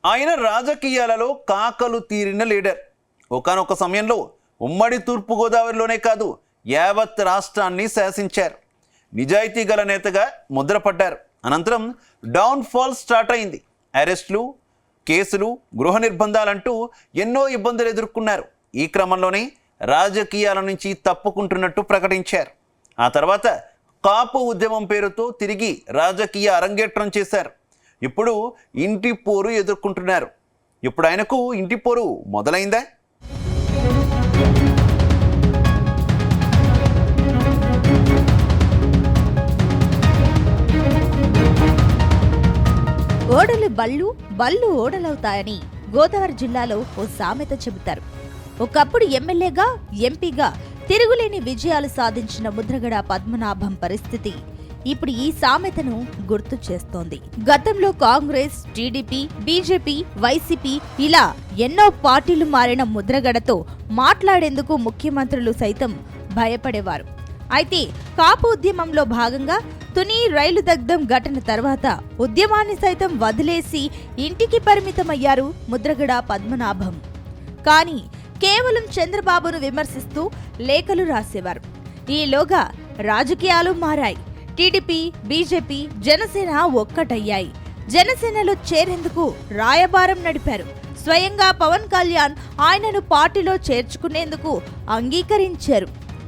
ఆయన రాజకీయాలలో కాకలు తీరిన లీడర్. ఒకానొక సమయంలో ఉమ్మడి తూర్పుగోదావరిలోనే కాదు, యావత్ రాష్ట్రాన్ని శాసించారు. నిజాయితీ గల నేతగా ముద్రపడ్డారు. అనంతరం డౌన్ ఫాల్ స్టార్ట్ అయింది. అరెస్టులు, కేసులు, గృహ నిర్బంధాలంటూ ఎన్నో ఇబ్బందులు ఎదుర్కొన్నారు. ఈ క్రమంలోనే రాజకీయాల నుంచి తప్పుకుంటున్నట్టు ప్రకటించారు. ఆ తర్వాత కాపు ఉద్యమం పేరుతో తిరిగి రాజకీయ అరంగేట్రం చేశారు. ఇప్పుడు ఇంటి పోరు ఎదుర్కొంటున్నారు. ఇప్పుడు ఆయనకు ఇంటి పోరు మొదలైందా? ఓడలు బళ్ళు, బళ్ళు ఓడలవుతాయని గోదావరి జిల్లాలో ఓ సామెత చెబుతారు. ఒకప్పుడు ఎమ్మెల్యేగా, ఎంపీగా తిరుగులేని విజయాలు సాధించిన ముద్రగడ పద్మనాభం పరిస్థితి ఇప్పుడు ఈ సామెతను గుర్తు చేస్తోంది. గతంలో కాంగ్రెస్, టీడీపీ, బీజేపీ, వైసీపీ ఇలా ఎన్నో పార్టీలు మారిన ముద్రగడతో మాట్లాడేందుకు ముఖ్యమంత్రులు సైతం భయపడేవారు. అయితే కాపు ఉద్యమంలో భాగంగా తుని రైలు దగ్ధం ఘటన తర్వాత ఉద్యమాన్ని సైతం వదిలేసి ఇంటికి పరిమితమయ్యారు ముద్రగడ పద్మనాభం. కానీ కేవలం చంద్రబాబును విమర్శిస్తూ లేఖలు రాసేవారు. ఈలోగా రాజకీయాలు మారాయి. టీడీపీ, బీజేపీ, జనసేన ఒక్కటయ్యాయి. జనసేనలో చేరేందుకు రాయబారం నడిపారు. స్వయంగా పవన్ కళ్యాణ్ ఆయనను పార్టీలో చేర్చుకునేందుకు అంగీకరించారు.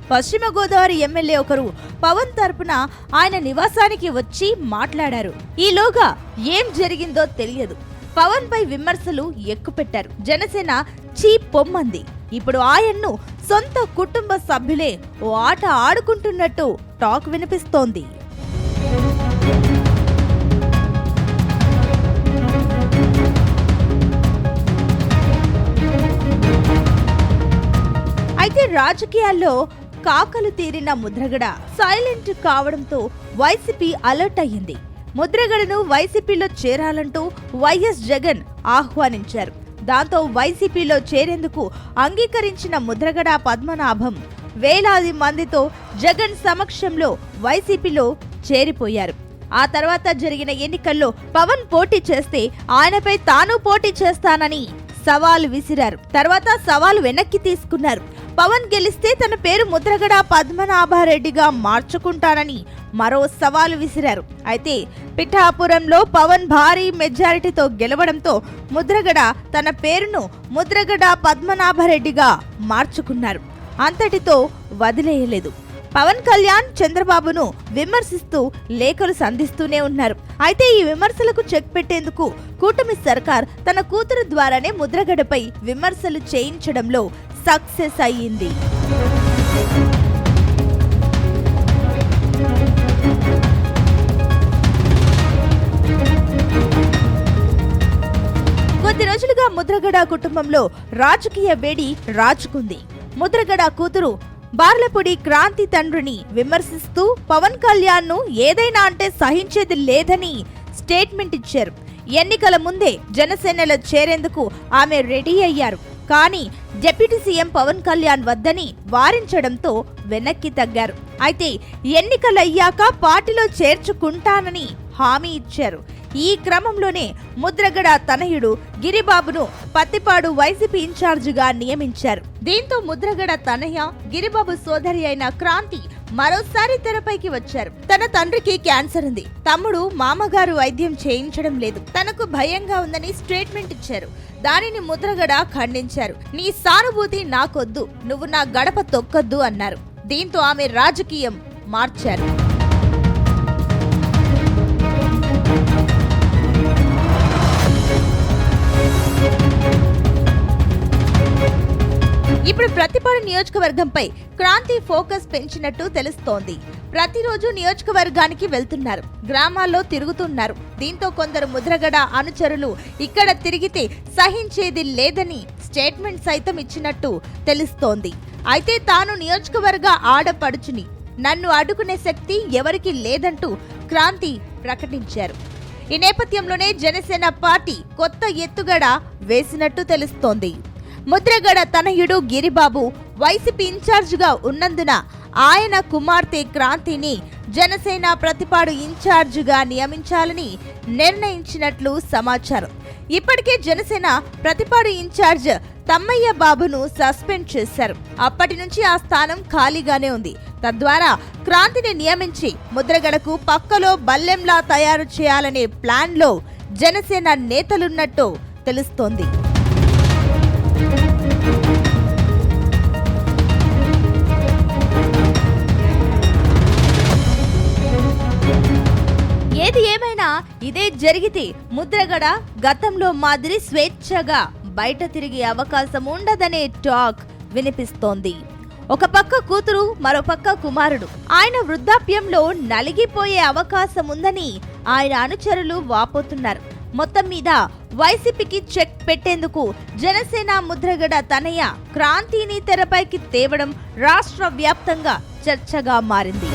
పశ్చిమ గోదావరి ఎమ్మెల్యే ఒకరు పవన్ తరపున ఆయన నివాసానికి వచ్చి మాట్లాడారు. ఈలోగా ఏం జరిగిందో తెలియదు. పవన్ పై విమర్శలు ఎక్కుపెట్టారు. జనసేన చీ పొమ్మంది. ఇప్పుడు ఆయన్ను సొంత కుటుంబ సభ్యులే ఓ ఆట ఆడుకుంటున్నట్టు టాక్ వినిపిస్తోంది. అయితే రాజకీయాల్లో కాకలు తీరిన ముద్రగడ సైలెంట్ కావడంతో వైసీపీ అలర్ట్ అయ్యింది. ముద్రగడను వైసీపీలో చేరాలంటూ వైఎస్ జగన్ ఆహ్వానించారు. దాంతో వైసీపీలో చేరేందుకు అంగీకరించిన ముద్రగడ పద్మనాభం వేలాది మందితో జగన్ సమక్షంలో వైసీపీలో చేరిపోయారు. ఆ తర్వాత జరిగిన ఎన్నికల్లో పవన్ పోటీ చేస్తే ఆయనపై తాను పోటీ చేస్తానని సవాలు విసిరారు. తర్వాత సవాలు వెనక్కి తీసుకున్నారు. పవన్ గెలిస్తే తన పేరు ముద్రగడ పద్మనాభరెడ్డిగా మార్చుకుంటానని మరో సవాలు విసిరారు. అయితే పిఠాపురంలో పవన్ భారీ మెజారిటీతో గెలవడంతో ముద్రగడ తన పేరును ముద్రగడ పద్మనాభరెడ్డిగా మార్చుకున్నారు. అంతటితో వదిలేయలేదు. పవన్ కళ్యాణ్ చంద్రబాబును విమర్శిస్తూ లేఖలు సంధిస్తూనే ఉన్నారు. అయితే ఈ విమర్శలకు చెక్ పెట్టేందుకు కూటమి సర్కార్ తన కూతురు ద్వారానే ముద్రగడపై విమర్శలు చేయించడంలో సక్సెస్ అయ్యింది. కొద్ది రోజులుగా ముద్రగడ కుటుంబంలో రాజకీయ వేడి రాజుకుంది. ముద్రగడ కూతురు బార్లపూడి క్రాంతి తండ్రిని విమర్శిస్తూ పవన్ కళ్యాణ్ ను ఏదైనా అంటే సహించేది లేదని స్టేట్మెంట్ ఇచ్చారు. ఎన్నికల ముందే జనసేనలో చేరేందుకు ఆమె రెడీ అయ్యారు. కానీ డిప్యూటీ సీఎం పవన్ కళ్యాణ్ వద్దని వారించడంతో వెనక్కి తగ్గారు. అయితే ఎన్నికలయ్యాక పార్టీలో చేర్చుకుంటానని హామీ ఇచ్చారు. ఈ క్రమంలోనే ముద్రగడ తనయుడు గిరిబాబును పత్తిపాడు వైసీపీ ఇన్ఛార్జిగా నియమించారు. దీంతో ముద్రగడ తనయ, గిరిబాబు సోదరి అయిన క్రాంతి మరోసారి తెరపైకి వచ్చారు. తన తండ్రికి క్యాన్సర్ ఉంది. తమ్ముడు, మామగారు వైద్యం చేయించడం లేదు. తనకు భయంగా ఉందని స్టేట్మెంట్ ఇచ్చారు. దానిని ముద్రగడ ఖండించారు. నీ సానుభూతి నాకొద్దు, నువ్వు నా గడప తొక్కొద్దు అన్నారు. దీంతో ఆమె రాజకీయం మార్చారు. ఇప్పుడు ప్రతిపాడు నియోజకవర్గంపై క్రాంతి ఫోకస్ పెంచినట్టు తెలుస్తోంది. ప్రతిరోజు నియోజకవర్గానికి వెళ్తున్నారు, గ్రామాల్లో తిరుగుతున్నారు. దీంతో కొందరు ముద్రగడ అనుచరులు ఇక్కడ తిరిగితే సహించేది లేదని స్టేట్మెంట్ సైతం ఇచ్చినట్టు తెలుస్తోంది. అయితే తాను నియోజకవర్గ ఆడపడుచుని, నన్ను అడ్డుకునే శక్తి ఎవరికి లేదంటూ క్రాంతి ప్రకటించారు. ఈ నేపథ్యంలోనే జనసేన పార్టీ కొత్త ఎత్తుగడ వేసినట్టు తెలుస్తోంది. ముద్రగడ తనయుడు గిరిబాబు వైసీపీ ఇన్ఛార్జిగా ఉన్నందున ఆయన కుమార్తె క్రాంతిని జనసేన ప్రతిపాడు ఇన్ఛార్జిగా నియమించాలని నిర్ణయించినట్లు సమాచారం. ఇప్పటికే జనసేన ప్రతిపాడు ఇన్ఛార్జ్ తమ్మయ్య బాబును సస్పెండ్ చేశారు. అప్పటి నుంచి ఆ స్థానం ఖాళీగానే ఉంది. తద్వారా క్రాంతిని నియమించి ముద్రగడకు పక్కలో బల్లెంలా తయారు చేయాలనే ప్లాన్లో జనసేన నేతలున్నట్టు తెలుస్తోంది. ఏది ఏమైనా ఇదే జరిగితే ముద్రగడ గతంలో మాదిరి స్వేచ్ఛగా బయట తిరిగే అవకాశం ఉండదనే టాక్ వినిపిస్తోంది. ఒక పక్క కూతురు, మరో పక్క కుమారుడు. ఆయన వృద్ధాప్యంలో నలిగిపోయే అవకాశం ఉందని ఆయన అనుచరులు వాపోతున్నారు. మొత్తం మీద వైసీపీకి చెక్ పెట్టేందుకు జనసేన ముద్రగడ తనయ క్రాంతిని తెరపైకి తేవడం రాష్ట్ర వ్యాప్తంగా చర్చగా మారింది.